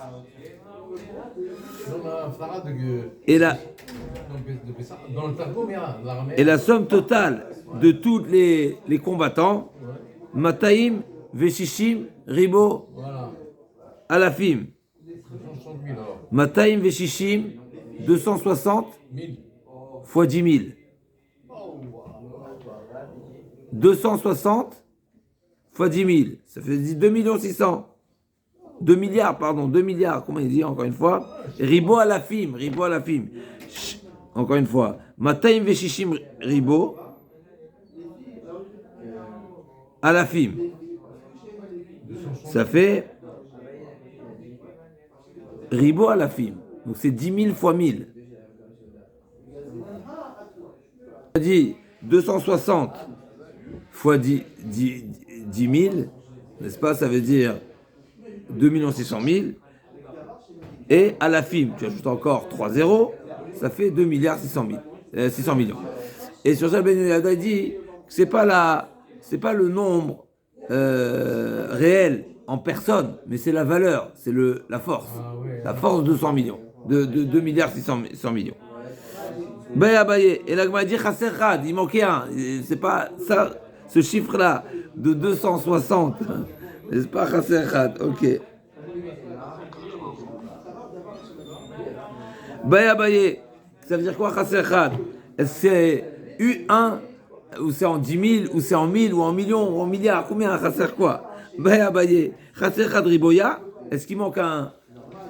Et la somme totale de tous les combattants, Mataim, Veshishim, Ribo, Alafim. Mataim, Veshishim, 260 fois 10 000. 260 fois 10 000, ça fait 2 600 000. 2 milliards, pardon, 2 milliards, comment il dit encore une fois? Ribo Alafim. Encore une fois. Mataim Veshishim Ribo Alafim. Ça fait Ribo Alafim. Donc c'est 10 000 fois 1000. On a dit 260 fois 10 000, n'est-ce pas? Ça veut dire 2 600 000. Et à la film, tu ajoutes encore 3 zéros, ça fait 2 600 millions. Et sur ça, Ben Yada dit que c'est pas le nombre réel en personne, mais c'est la valeur, c'est la force. La force de 200 millions, de 2 600 millions. Baye, et la Gemara dit Chasser Had, il manquait un. C'est pas ça, ce chiffre-là de 260, n'est-ce pas Chasser Had? Ok. Baye, ça veut dire quoi Chasser Had? Est-ce que c'est U1 ou c'est en 10 000 ou c'est en 1000 ou en millions ou en milliards? Combien Chasser quoi? Baye, Chasser Had Riboya, est-ce qu'il manque un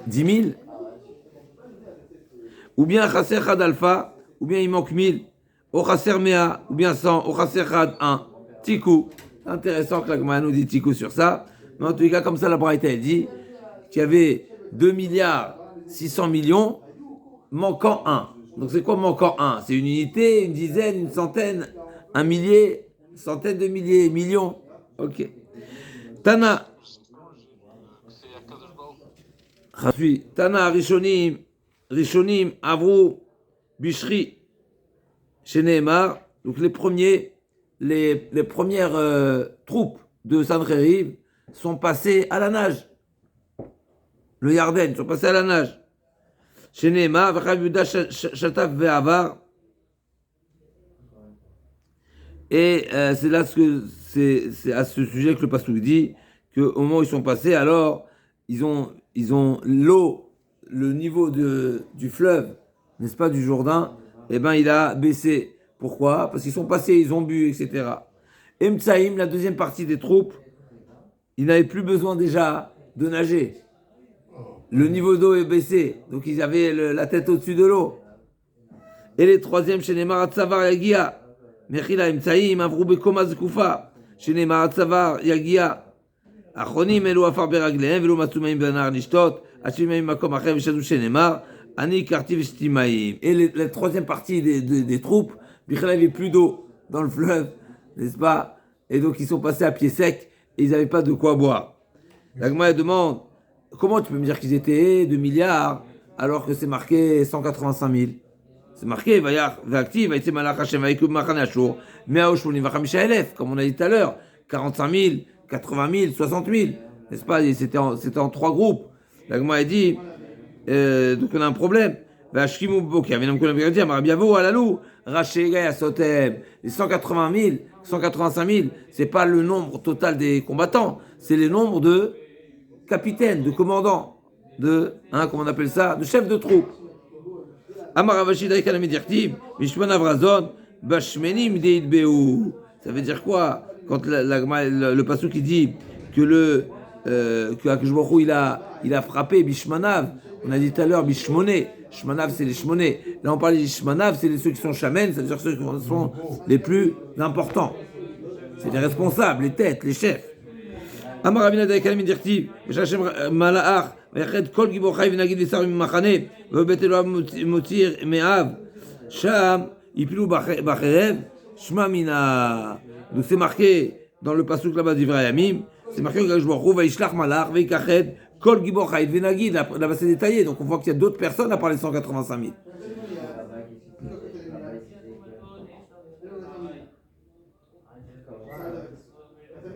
10 000? Ou bien Chasser Had Alpha, ou bien il manque 1000, au Chasser Mea, ou bien 100, au Chasser Had 1, Tikou. C'est intéressant que la Gemara nous dit Tikou sur ça, mais en tous cas, comme ça, la Braïta, elle dit qu'il y avait 2 600 000 000 manquant 1. Donc c'est quoi manquant 1? C'est une unité, une dizaine, une centaine, un millier, centaines de milliers, millions. Ok. Tana. Tana Rishonim, Avrou, Bishri, chez Nehemar, donc les premières troupes de Sancheriv sont passées à la nage. Le Yarden, sont passées à la nage. Chez Nehemar, Vachav Yuda Shataf Ve'avar. Et c'est là c'est à ce sujet que le pasteur dit qu'au moment où ils sont passés, alors ils ont l'eau, le niveau du fleuve, n'est-ce pas, du Jourdain, eh ben il a baissé. Pourquoi? Parce qu'ils sont passés, ils ont bu, etc. Et Mtsaïm, la deuxième partie des troupes, ils n'avaient plus besoin déjà de nager. Le niveau d'eau est baissé, donc ils avaient la tête au-dessus de l'eau. Et les troisièmes, chez Neymar Atsavar Yagia, Mechila Mtsaïm, Avrou Bekoma Zkoufa, chez Neymar Atsavar Yagia, Achonim Elo Afar Beraglehem, Velo Matsumaim Benar Nishtot, Achimaim Makom Achev Veshadou chez Neymar, Ani Karti Vestimaim. Et la troisième partie des troupes, il n'y avait plus d'eau dans le fleuve, n'est-ce pas? Et donc ils sont passés à pied sec et ils n'avaient pas de quoi boire. La Gemara demande, comment tu peux me dire qu'ils étaient 2 milliards alors que c'est marqué 185 000? C'est marqué, comme on a dit tout à l'heure, 45 000, 80 000, 60 000, n'est-ce pas? C'était en 3 groupes. La Gemara a dit, donc on a un problème. Les 180 000, 185 000, c'est pas le nombre total des combattants, c'est le nombre de capitaines, de commandants, comment on appelle ça, de chefs de troupes. Amaravashi daikana medirtiv, mishmanav razon, bashmenim deitbeu. Ça veut dire quoi? Quand le pasuk qui dit que que Akadosh Baruch Hu, il a frappé Bishmanav, on a dit tout à l'heure Bishmoné, Shmanav c'est les Shmoné. Là on parle des Shmanav, c'est ceux qui sont shamen, c'est-à-dire ceux qui sont les plus importants. C'est les responsables, les têtes, les chefs. Amar Ravina daikana medirtiv, Shashem mala'ach. ויחד כל גיבור חי ונגיד ושר ממחנה ובית אלוהיו מותיר מאב שם יפלו בחרב שמע מינה. Donc c'est marqué dans le pasuk là-bas d'Ivrei Yamim, c'est marqué que Akadosh Baruch Hu va yishlach malach veikached kol gibor chayit venagid. Là-bas c'est détaillé, donc on voit qu'il y a d'autres personnes à part les 185 000.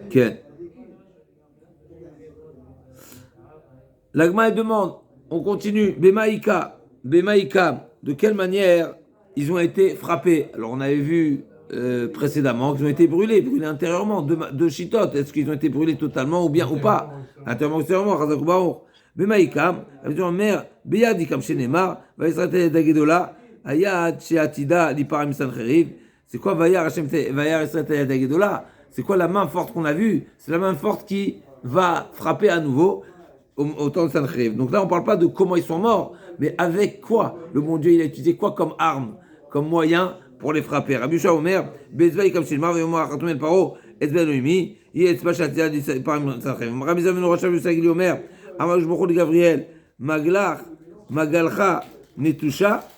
Okay. L'Agma demande, on continue, Bemaïka, de quelle manière ils ont été frappés? Alors on avait vu précédemment qu'ils ont été brûlés intérieurement, de chitotes. Est-ce qu'ils ont été brûlés totalement ou bien ou pas? Intérieurement ou extérieurement, Chazak Baruch. Bemaïka, mère, Beyadikam Shenemar, Vaïsratel Dagedola, Ayad Sheatida, Liparam Sancheriv. C'est quoi Vayar Israël Dagedola? C'est quoi la main forte qu'on a vue? C'est la main forte qui va frapper à nouveau au temps de Sancheriv. Donc là, on ne parle pas de comment ils sont morts, mais avec quoi le bon Dieu il a utilisé quoi comme arme, comme moyen pour les frapper. Rabbi Shua Omer, Bezvaï comme Shilmar, Vemar, Khatoum el Paro, Ezben Oimi, Yetzba Shatia, par Sancheriv. Rabbi Zavenu Rochav Yusagili Omer, Amar Jbochou de Gabriel, Maglach, Magalcha, Netusha,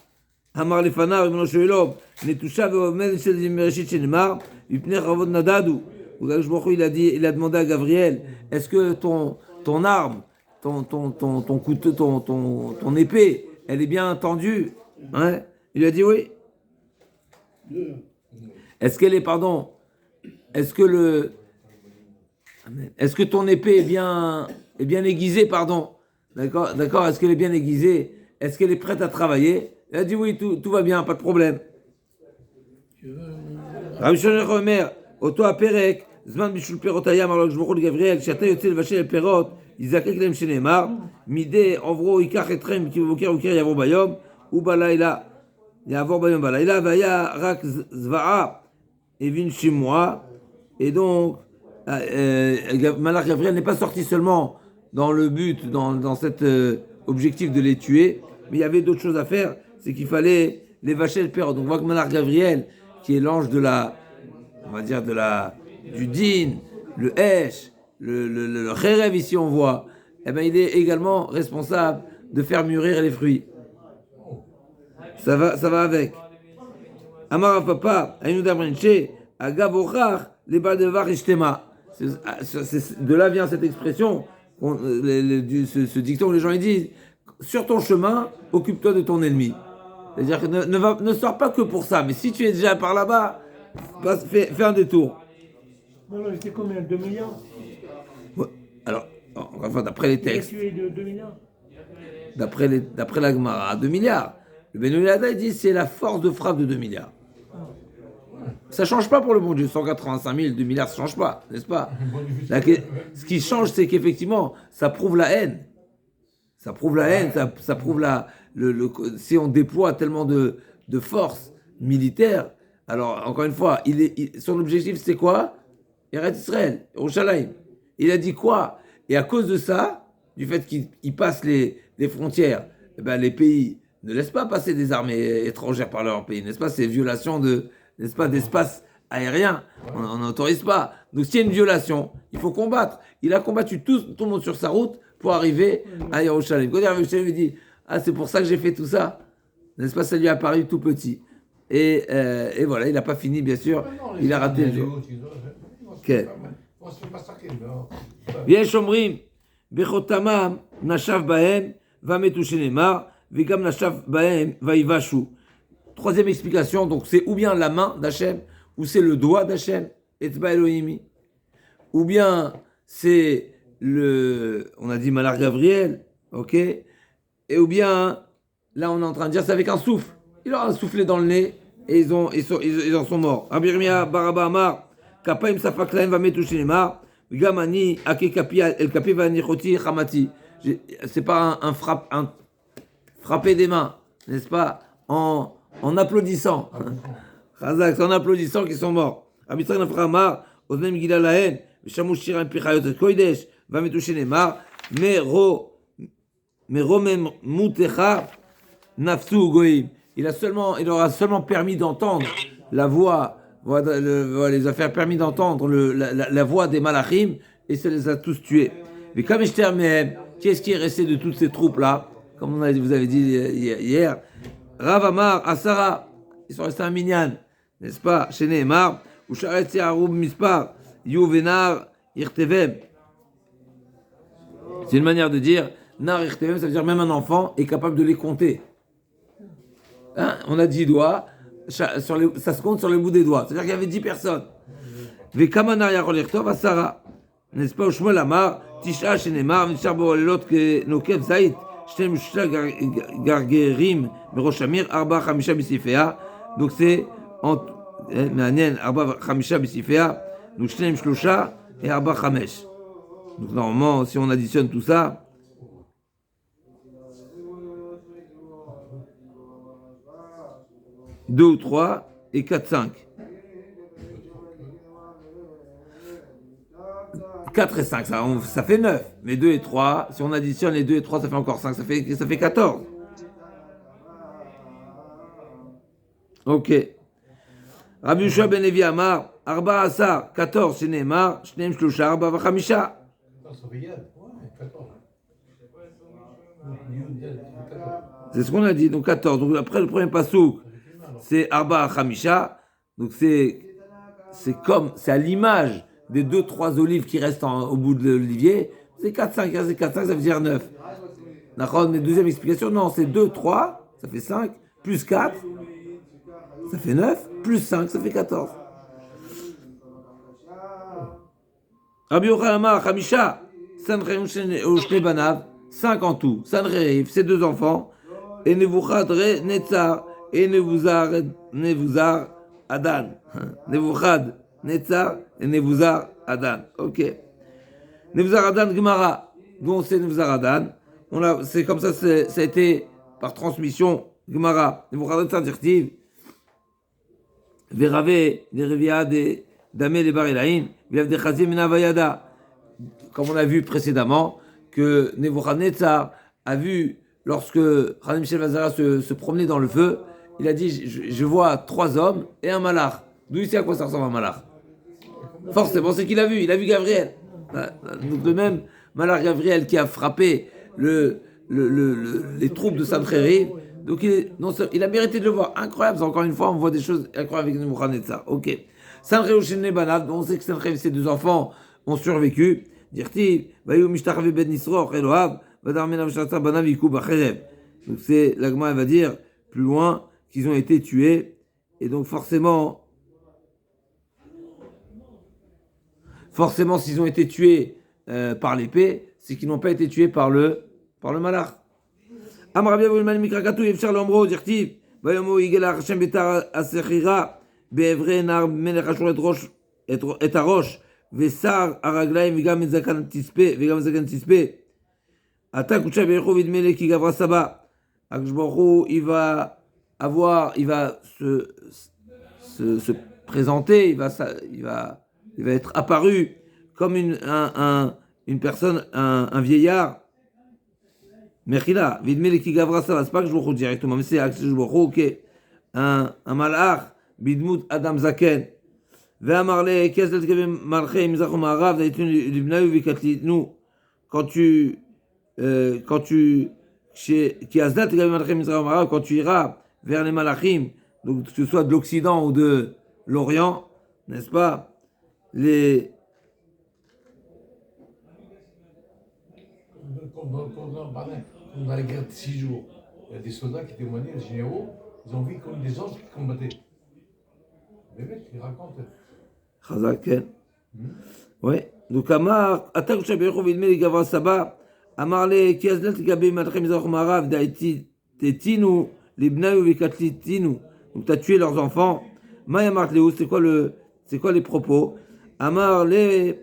Amar Lefana, Rabbi Shoelov, Netusha, Veomed Shel Mereshit Shenemar, Yipner Ravod Nadadu. Jbochou il a demandé à Gabriel, est-ce que ton arme, ton couteau, ton épée, elle est bien tendue, hein? Il lui a dit oui. Est-ce qu'elle est, pardon, est-ce que ton épée est bien aiguisée, pardon, d'accord, est-ce qu'elle est bien aiguisée, est-ce qu'elle est prête à travailler? Il a dit oui, tout va bien, pas de problème. Rabbi Shlomo Omer, Oto Aperek, Zman Bishul Perot Hayam, alors que je vous Gabriel, Shata Yotze Levashel El Perot, Izakek Lem Shenemar, Midé, Envro, Ikach Etrem, Kivokir, Ukir, Yavor Bayom, ou Balaïla, Yavor Bayom Balaïla, Vaya Rak Zvaa, Evin Shimwa, et donc, Malach Gabriel n'est pas sorti seulement dans le but, dans cet objectif de les tuer, mais il y avait d'autres choses à faire, c'est qu'il fallait les vacher le Perot. Donc on voit que Malach Gabriel, qui est l'ange de la, on va dire du din, le hesh, le rérev ici on voit, eh ben il est également responsable de faire mûrir les fruits. Ça va avec. Amar papa, Aïnouda Brinche, Agavochar, les Badevar Ishtema. De là vient cette expression, ce dicton où les gens ils disent, sur ton chemin, occupe-toi de ton ennemi. C'est-à-dire que ne sors pas que pour ça, mais si tu es déjà par là-bas, fais un détour. Non, c'était combien? 2 milliards? Ouais. Alors, encore une fois, d'après les textes. Tu es de 2 milliards? D'après la Gemara, 2 milliards. Le Benoît Hada dit c'est la force de frappe de 2 milliards. Ça ne change pas pour le bon Dieu. 185 000, 2 milliards, ça ne change pas, n'est-ce pas? Ce qui change, c'est qu'effectivement, ça prouve la haine. Ça prouve la haine, ça prouve si on déploie tellement de force militaire. Alors, encore une fois, son objectif, c'est quoi? Eretz Israël, Yerushalayim. Il a dit quoi? Et à cause de ça, du fait qu'il passe les frontières, eh ben, les pays ne laissent pas passer des armées étrangères par leur pays, n'est-ce pas? C'est violation d'espace aérien. On n'autorise pas. Donc, s'il y a une violation, il faut combattre. Il a combattu tout le monde sur sa route pour arriver à Yerushalayim. Quand Yerushalayim lui dit, ah, c'est pour ça que j'ai fait tout ça, n'est-ce pas? Ça lui a paru tout petit. Et voilà, il n'a pas fini, bien sûr. Il a raté le jour. Okay. ויש אומרים, בחותמם נשב בהם ומתו שנאמר, וגם נשב בהם ויבשו. Troisième explication, donc c'est ou bien la main d'Hachem, ou c'est le doigt d'Hachem, Etzba Elohimi, ou bien c'est on a dit Malach Gabriel, ok, et ou bien, là on est en train de dire c'est avec un souffle. Il leur a soufflé dans le nez, et ils en sont morts. Abirmia Baraba Amar, Kapaim Safaklaim va mettre Shinema, Gamani, Akekapi, El Kapi va Nichoti, Hamati. C'est pas un frapper des mains, n'est-ce pas? en applaudissant. Chazak, en applaudissant qu'ils sont morts. Rabbi Yitzchak Nafra Amar, Oznem Gila Lahen, Shamu Shiram Pichayot Kodesh, Vametushe Nemar, Meromem Mutecha, Nafsu Goïm. Il aura seulement permis d'entendre la voix, les a fait permis d'entendre la voix des Malachim, et ça les a tous tués. Mais comme je termine, qu'est-ce qui est resté de toutes ces troupes-là? Comme vous avez dit hier, Rav Amar, Asara, ils sont restés à Minyan, n'est-ce pas? Chez Nehemar, ou Sharet Yaroub Mispar, Yuvenar, Irtevem. C'est une manière de dire, Nar Irtevem, ça veut dire même un enfant est capable de les compter. Hein? On a 10 doigts, ça se compte sur le bout des doigts. C'est-à-dire qu'il y avait 10 personnes. Vekamanar Yarol Irtov, Asara, n'est-ce pas? Ushmuel Amar, Tisha chez Nehemar, Nishar Borelot, Nokev Zaït. Donc c'est מעניין, 4-5 בספרייה, donc 2-3 et 4-5. Donc normalement, si on additionne tout ça, 2 ou 3 et 4-5. 4 et 5, ça fait 9. Mais 2 et 3, si on additionne les 2 et 3, ça fait encore 5, ça fait 14. Ok. Rabbi Yoshua ben Levi Amar, Arba Asar, 14, c'est Nehemar, Shneim Shlusha, Arba Vachamisha. C'est ce qu'on a dit, donc 14. Donc après le premier pasouk, c'est Arba Chamisha, donc c'est à l'image des 2-3 olives qui restent au bout de l'olivier, c'est 4-5, c'est 4-5, ça veut dire 9. D'accord, mais deuxième explication, non, c'est 2-3, ça fait 5, plus 4, ça fait 9, plus 5, ça fait 14. Rabbi Yochanan Amar, Chamisha, Sanreim Ushne Banav, 5 en tout, Sanreim, ses 2 enfants, et Nebuchad Netzar, et Nebuzar Adan. Nebuchad Netzar et Nebuzar Adan. Ok. Nebuzar Adan Gemara. D'où on sait Nebuzar Adan. C'est comme ça, ça a été par transmission Gemara. Nebuzar Adan Dirtiv. Verave, des Revia, des Damé, des Barelaïn. Viav des Chazim, Minavayada. Comme on a vu précédemment, que Nebuchadnezzar a vu, lorsque Hanim Michel Vazara se promenait dans le feu, il a dit, je vois 3 hommes et un malach. D'où il sait à quoi ça ressemble un malach? Forcément, c'est qu'il a vu Gabriel. Donc de même, malach Gabriel qui a frappé les troupes de Sancheriv, donc il a mérité de le voir. Incroyable, encore une fois, on voit des choses incroyables avec Nebuchadnezzar. Ok. Sancheriv Shene Banav, on sait que Sancheriv, ses 2 enfants, ont survécu. Dirti, Vayu Mishtachave Ben Nisroch, Elohav, Vadar Menav Shatsa Banav Yikou Bacherev. Donc c'est, l'Agma va dire, plus loin, qu'ils ont été tués. Et donc forcément, s'ils ont été tués par l'épée, c'est qu'ils n'ont pas été tués par le malach. Amrabia Vulman Mikrakatou Yefchar Lombro Dirtiv Vayomo Igel Hashem Betar Asechira Beevre Nar Melech Ashur et Arosh Vesar Araglaim Vigam Zakan Tispe Atak Ucha Becho Vidmele Ki Gavra Saba Akshborou il va se présenter, il va être apparu comme une personne, un vieillard. Mechila, Vidmele Ki Gavra Saba, c'est pas que je vous directement, mais c'est un malach, Bidmut Adam Zaken. Ve'amarle Keslet Kevem Malche Mizrach Ma'arav Daitun Libnayu Vikatlitnu. Quand tu iras vers les Malachim, donc que ce soit de l'Occident ou de l'Orient, n'est-ce pas? Dans les guerres de 6 jours, il y a des soldats qui témoignaient, des généraux, ils ont vu comme des anges qui combattaient. Les mecs, ils racontent. Chazak, oui. Donc, Amar, Atak Shabirou Vidmeli Gavra Saba, Amarle Kiazlet Gabi Malachim Mizrach Ma'arav Daiti Tetinu Libnayu Vikatlitinu. Donc tu as tué leurs enfants. Maya Martleu, c'est quoi les propos? Amarle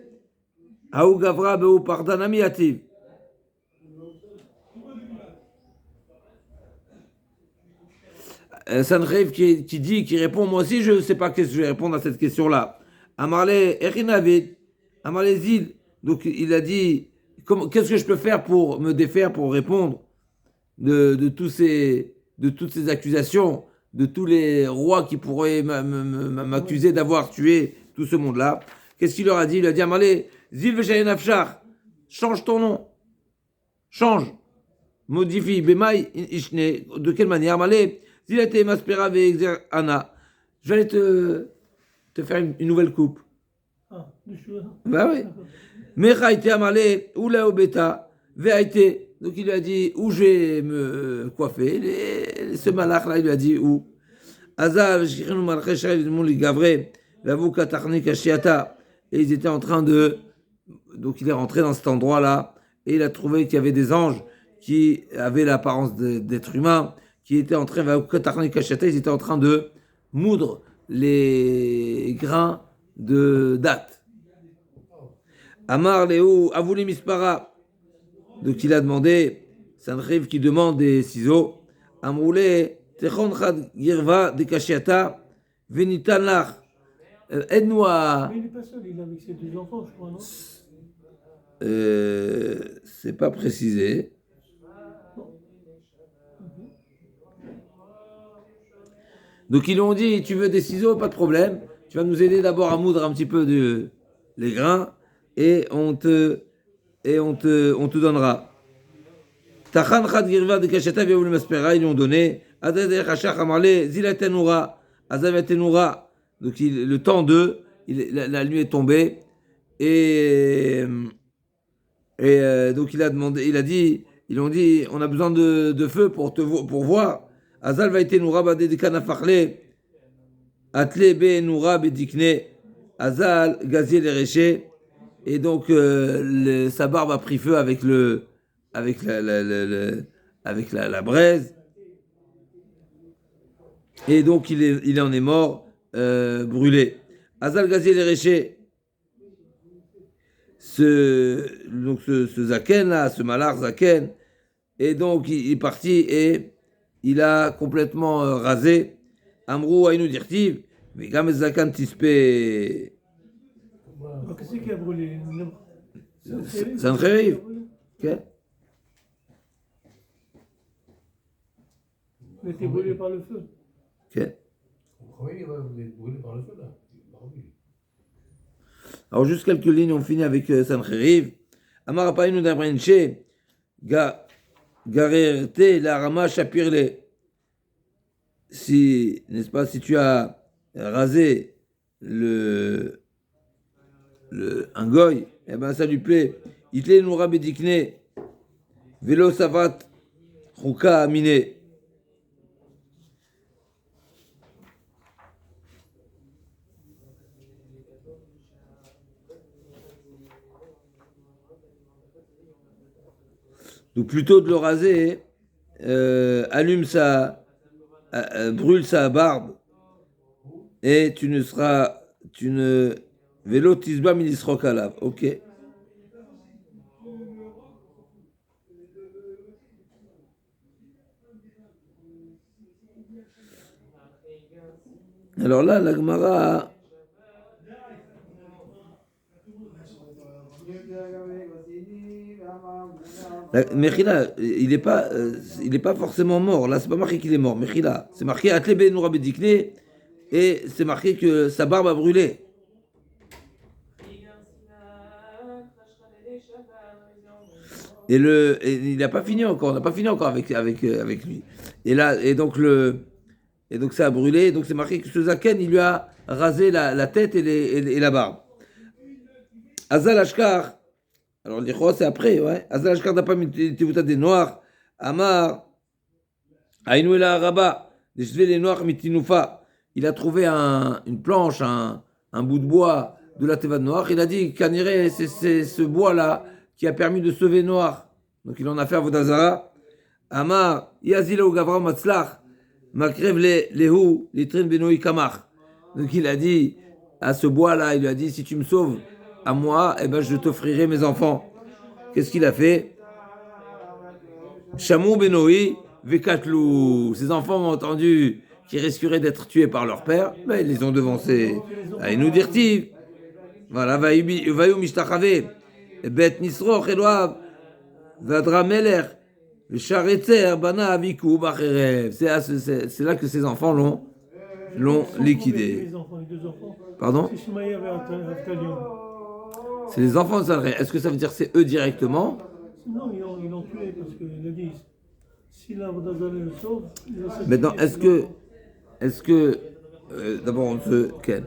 Aou Gavra Beu Pardanami Ativ. Sanchev qui répond, moi aussi je ne sais pas qu'est-ce que je vais répondre à cette question-là. Amarle Erinavid, Amarle Zil. Donc il a dit, qu'est-ce que je peux faire pour me défaire, pour répondre de toutes ces accusations, de tous les rois qui pourraient m'accuser d'avoir tué tout ce monde-là. Qu'est-ce qu'il leur a dit? Il a dit, Amarle Zil Veshayen Afshar, change ton nom, change, modifie, Bemaï Ishne, de quelle manière? Amarle Zil était Maspera Ve'exer Anna, je vais te faire une nouvelle coupe. Ah, du choix. Bah oui. Mecha était amalé, ou la obeta, ve'aité. Donc il lui a dit où je vais me coiffer. Ce malach là, il lui a dit où. Azal, Shichinu Malchesha, ils m'ont gavré, l'avou katarni kashiata. Et ils étaient en train de. Donc il est rentré dans cet endroit là, et il a trouvé qu'il y avait des anges qui avaient l'apparence d'êtres humains, qui étaient en train, l'avou katarni kashiata, ils étaient en train de moudre les grains de date. Amar Léo Avouli Mispara. Donc il a demandé, Sanchev qui demande des ciseaux. Amroulé Techon Chad Girva de Kashiata Venitan Lach. Aide-nous à. Mais il n'est pas seul, il est avec ses deux enfants, je crois, non? C'est pas précisé. Donc ils lui ont dit, tu veux des ciseaux, pas de problème. Tu vas nous aider d'abord à moudre un petit peu les grains et on te donnera. Tachan Chad Girva de Kashata Veoul Maspera, ils lui ont donné. Adadeh Hachach Amarle Zilatenura, Azavetenura. Donc le temps la nuit est tombée et donc il a demandé, ils ont dit, on a besoin de feu pour voir. Azal va être noura badedikana fachle, atle be noura bedikne, Azal gazier les réchés, et donc sa barbe a pris feu avec la braise, et donc il en est mort brûlé. Azal gazier les réchés, ce zaken là, ce malach zaken, et donc il est parti et il a complètement rasé. Amrou aïnou dirtiv, mais gam zakan tispe. Alors, qu'est-ce qui a brûlé? Sanchev. Ok. Il a été brûlé par le feu. Ok. Oui, il va être brûlé par le feu là. Alors juste quelques lignes, on finit avec Sanchev. Amar apaïnou d'abrenche, garerte la rama shapirle. Si, n'est-ce pas, si tu as rasé un goy, eh ben ça lui plaît. Itle noura bedikne, velo savat, chouka amine. Donc plutôt de le raser, brûle sa barbe, et tu ne vélo tisba minisrok alav. Ok. Alors là, la Gemara. Mechila, il n'est pas forcément mort. Là, c'est pas marqué qu'il est mort. Mechila, c'est marqué Atlebe Noura Bedikne et c'est marqué que sa barbe a brûlé. Et il n'a pas fini encore. On n'a pas fini encore avec lui. Et là, et donc ça a brûlé. Donc c'est marqué que ce zaken, il lui a rasé la tête et la barbe. Azal Ashkar. Alors, l'Ikhwa, c'est après, ouais. Azal Ashkar n'a pas mis des noirs. Amar, Aïnou el Araba, les noirs mitinoufa. Il a trouvé une planche, un bout de bois de la Teva de Noir. Il a dit qu'Aniré, c'est ce bois-là qui a permis de sauver Noir. Donc, il en a fait à Vodazara. Amar, Yazila ou Gavra Matzlach, Makrev Lehu, Litrin Benoï Kamar. Donc, il a dit à ce bois-là, il lui a dit si tu me sauves, à moi, eh ben, je t'offrirai mes enfants. Qu'est-ce qu'il a fait? Chamou Benoï, Vekatlou. Ses enfants ont entendu qui risqueraient d'être tués par leur père, ben, ils les ont devancés. Et nous dirent-ils, voilà, Vayu Mishtachave, Bet Nisroch Eloav, Vadra Meler, Sharetzer, Bana Aviku, Bacherev. C'est là que ces enfants l'ont liquidé. Les deux enfants. Pardon? C'est Shmaïa et Avtalion. C'est les enfants de Salré. Est-ce que ça veut dire que c'est eux directement? Non, ils l'ont tué parce qu'il a dit si la Vodazale le sauve, il va se Maintenant, tuer. est-ce que d'abord on se... Ken.